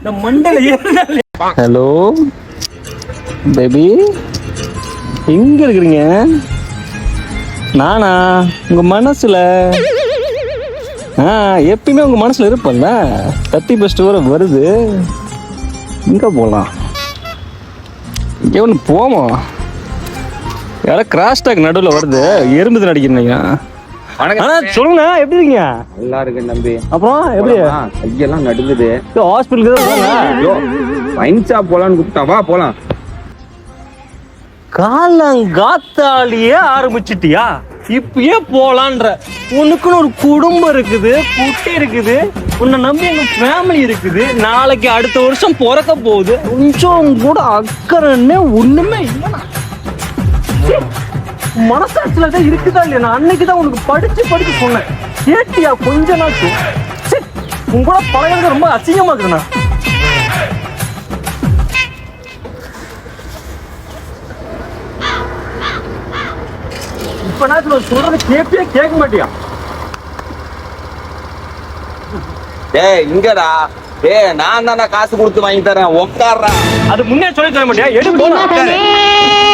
இந்த மண்டல ஏறினாலே. Hello baby, எங்க இருக்கிறீங்க? நானா உங்க மனசுல எப்பயுமே உங்க மனசுல இருப்பல்ல. 31 வரை வருது, எங்க போலாம்? இங்க ஒன்று போவோம். யாரோ கிராஸ் டாக் நடுவில் வருது, எறும்பு நடிக்கிறீங்க. ஆனா சொல்லுங்க, எப்படி இருக்கீங்க? நல்லா இருக்கு தம்பி. அப்புறம் எப்படி கையெல்லாம் நடுங்குது. ஹாஸ்பிட்டலுக்கு தான் வைன் ஷாப் போலான்னு கூப்பிட்டா, வா போலாம். காலங்காத்தாலேயே ஆரம்பிச்சிட்டியா? இப்பயே போலான்ற. உனக்குன்னு ஒரு குடும்பம் இருக்குது, குட்டி இருக்குது, உன்னை நம்பி எங்க ஃபேமிலி இருக்குது. நாளைக்கு அடுத்த வருஷம் பிறக்க போகுது. கொஞ்சம் கூட அக்கறைன்னு ஒண்ணுமே இல்லைண்ணா. மனசாட்சியில தான் இருக்குதா இல்லையா? நான் அன்னைக்கு தான் உனக்கு படிச்சு சொன்னேன், கேட்டியா? கொஞ்ச நாச்சு உங்க கூட பழகிறது ரொம்ப அசிங்கமா இருக்குண்ணா. இப்ப நான் சொல்றது கேட்பியா கேட்க மாட்டியா? டேய் இங்கடா. டேய் நான் தானே காசு கொடுத்து வாங்கி தரேன், உட்கார்றா. அது முன்னே சொல்லி தர மாட்டியா? எடுத்து போலாம்.